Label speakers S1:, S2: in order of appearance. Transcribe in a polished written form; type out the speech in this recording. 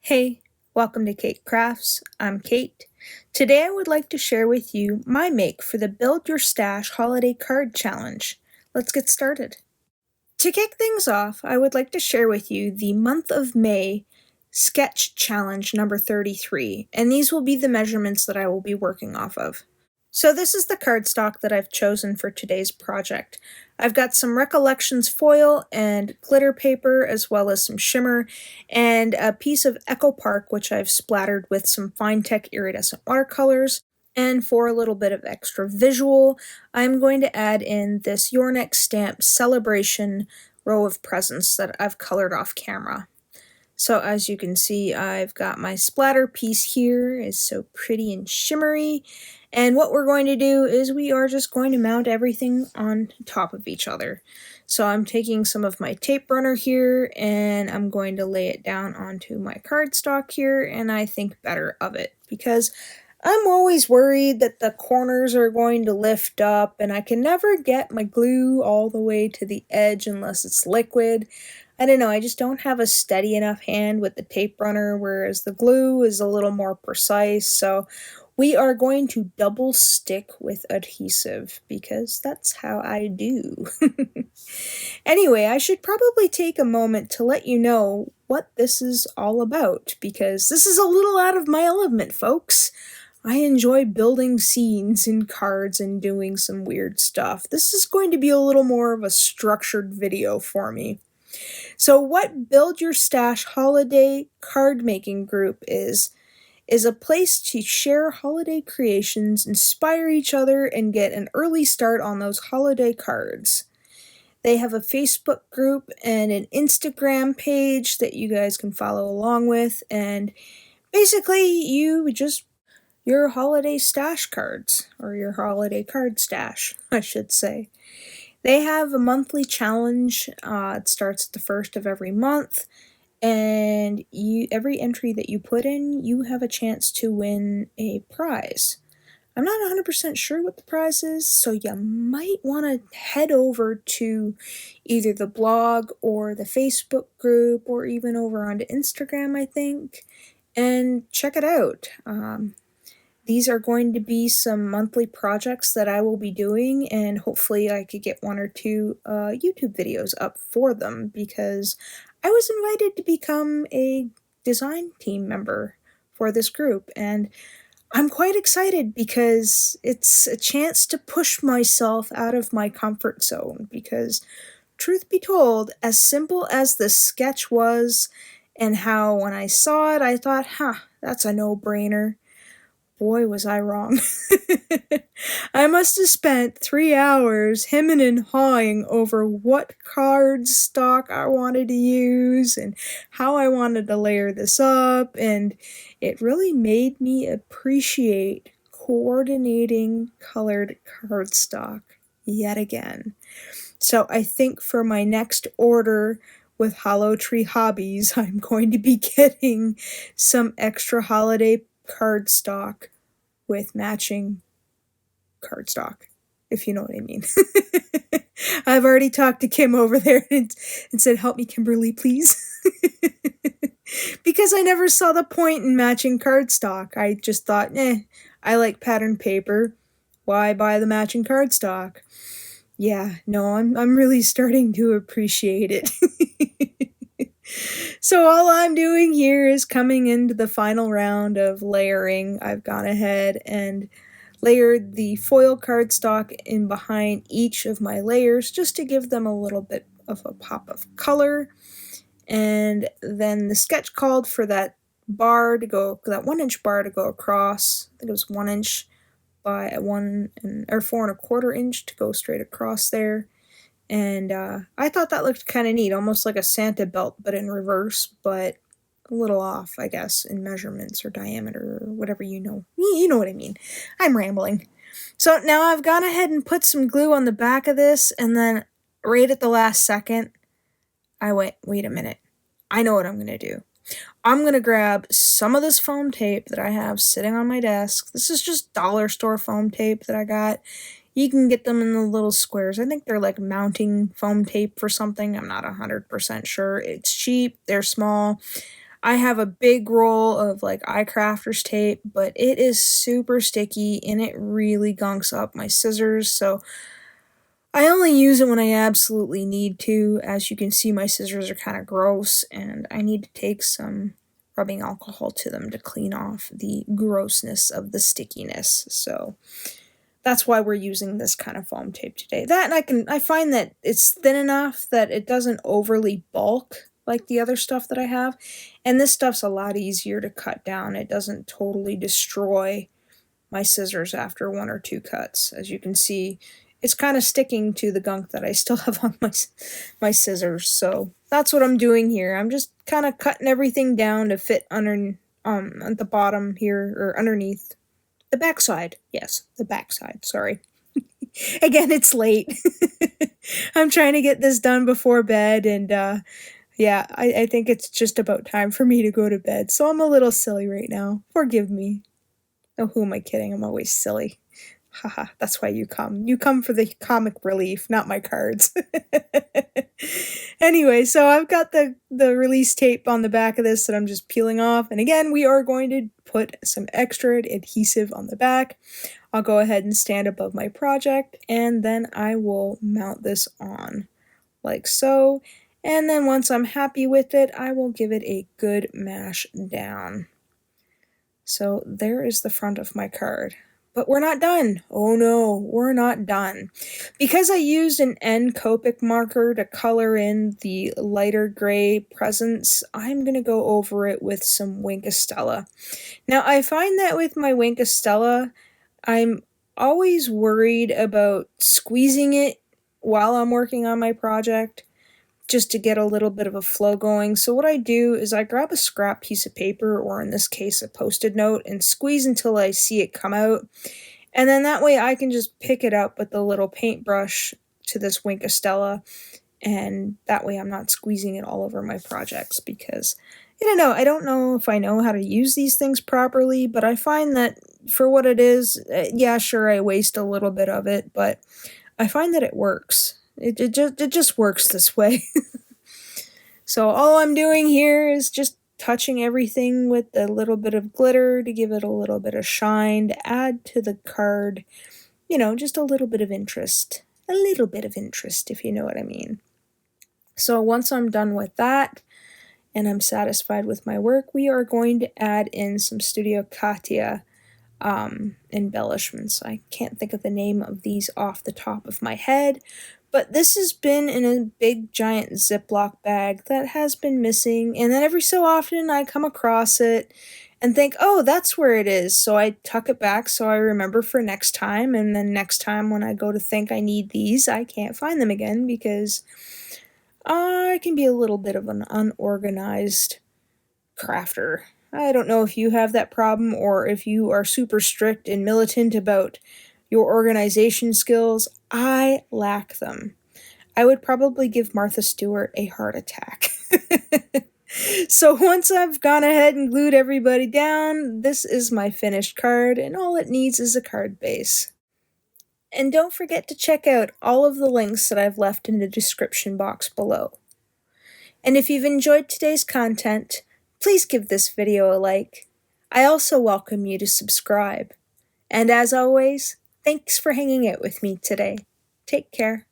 S1: Hey, welcome to Keight Krafts. I'm Kate. Today I would like to share with you my make for the Build Your Stash Holiday Card Challenge. Let's get started. To kick things off, I would like to share with you the month of May Sketch Challenge number 33, and these will be the measurements that I will be working off of. So this is the cardstock that I've chosen for today's project. I've got some Recollections foil and glitter paper, as well as some shimmer, and a piece of Echo Park, which I've splattered with some FineTec iridescent watercolors. And for a little bit of extra visual, I'm going to add in this Your Next Stamp Celebration row of presents that I've colored off camera. So as you can see, I've got my splatter piece here. It's so pretty and shimmery. And what we're going to do is we are just going to mount everything on top of each other. So I'm taking some of my tape runner here and I'm going to lay it down onto my cardstock here, and I think better of it because I'm always worried that the corners are going to lift up and I can never get my glue all the way to the edge unless it's liquid. I don't know, I just don't have a steady enough hand with the tape runner, whereas the glue is a little more precise, so we are going to double stick with adhesive because that's how I do. Anyway, I should probably take a moment to let you know what this is all about because this is a little out of my element, folks. I enjoy building scenes in cards and doing some weird stuff. This is going to be a little more of a structured video for me. So what Build Your Stash Holiday Card Making Group is a place to share holiday creations, inspire each other, and get an early start on those holiday cards. They have a Facebook group and an Instagram page that you guys can follow along with, and basically you just your holiday stash cards, or your holiday card stash, I should say. They have a monthly challenge. It starts at the first of every month, and every entry that you put in, you have a chance to win a prize. I'm not 100% sure what the prize is, so you might want to head over to either the blog or the Facebook group, or even over onto Instagram, I think, and check it out. These are going to be some monthly projects that I will be doing, and hopefully I could get one or two YouTube videos up for them because I was invited to become a design team member for this group, and I'm quite excited because it's a chance to push myself out of my comfort zone because, truth be told, as simple as the sketch was and how when I saw it I thought, that's a no-brainer. Boy, was I wrong. I must have spent 3 hours hemming and hawing over what cardstock I wanted to use and how I wanted to layer this up, and it really made me appreciate coordinating colored cardstock yet again. So I think for my next order with Hollow Tree Hobbies, I'm going to be getting some extra holiday cardstock with matching cardstock, if you know what I mean. I've already talked to Kim over there and said, help me, Kimberly, please. Because I never saw the point in matching cardstock. I just thought, I like patterned paper. Why buy the matching cardstock? Yeah, no, I'm really starting to appreciate it. So all I'm doing here is coming into the final round of layering. I've gone ahead and layered the foil cardstock in behind each of my layers just to give them a little bit of a pop of color. And then the sketch called for that bar to go, that 1-inch bar to go across. I think it was 1 inch by 4¼ inch to go straight across there. And I thought that looked kind of neat, almost like a Santa belt, but in reverse, but a little off, I guess, in measurements or diameter or whatever you know. You know what I mean. I'm rambling. So now I've gone ahead and put some glue on the back of this, and then right at the last second, I went, wait a minute. I know what I'm going to do. I'm going to grab some of this foam tape that I have sitting on my desk. This is just dollar store foam tape that I got. You can get them in the little squares. I think they're like mounting foam tape for something. I'm not 100% sure. It's cheap. They're small. I have a big roll of like iCrafters tape, but it is super sticky and it really gunks up my scissors, so I only use it when I absolutely need to. As you can see, my scissors are kind of gross, and I need to take some rubbing alcohol to them to clean off the grossness of the stickiness. So that's why we're using this kind of foam tape today. That, and I find that it's thin enough that it doesn't overly bulk like the other stuff that I have. And this stuff's a lot easier to cut down. It doesn't totally destroy my scissors after 1 or 2 cuts. As you can see, it's kind of sticking to the gunk that I still have on my scissors. So that's what I'm doing here. I'm just kind of cutting everything down to fit under at the bottom here, or underneath the backside. Yes, the backside, sorry. Again, it's late. I'm trying to get this done before bed, and yeah, I think it's just about time for me to go to bed. So I'm a little silly right now. Forgive me. Oh, who am I kidding? I'm always silly. Haha, that's why you come. You come for the comic relief, not my cards. Anyway, so I've got the release tape on the back of this that I'm just peeling off. And again, we are going to put some extra adhesive on the back. I'll go ahead and stand above my project, and then I will mount this on like so. And then once I'm happy with it, I will give it a good mash down. So there is the front of my card. But we're not done. Oh no, we're not done. Because I used an N Copic marker to color in the lighter gray presents, I'm going to go over it with some Winkostella. Now, I find that with my Winkostella, I'm always worried about squeezing it while I'm working on my project, just to get a little bit of a flow going. So what I do is I grab a scrap piece of paper, or in this case a Post-it note, and squeeze until I see it come out. And then that way I can just pick it up with the little paintbrush to this Winkostella, and that way I'm not squeezing it all over my projects, because I don't know if I know how to use these things properly, but I find that for what it is, yeah, sure, I waste a little bit of it, but I find that it works. It just works this way. So all I'm doing here is just touching everything with a little bit of glitter to give it a little bit of shine, to add to the card, just a little bit of interest. A little bit of interest, if you know what I mean. So once I'm done with that, and I'm satisfied with my work, we are going to add in some Studio Katia embellishments. I can't think of the name of these off the top of my head, but this has been in a big giant Ziploc bag that has been missing, and then every so often I come across it and think, oh, that's where it is, so I tuck it back so I remember for next time, and then next time when I go to think I need these, I can't find them again, because I can be a little bit of an unorganized crafter. I don't know if you have that problem, or if you are super strict and militant about your organization skills. I lack them. I would probably give Martha Stewart a heart attack. So once I've gone ahead and glued everybody down, this is my finished card, and all it needs is a card base. And don't forget to check out all of the links that I've left in the description box below. And if you've enjoyed today's content, please give this video a like. I also welcome you to subscribe. And as always, thanks for hanging out with me today. Take care.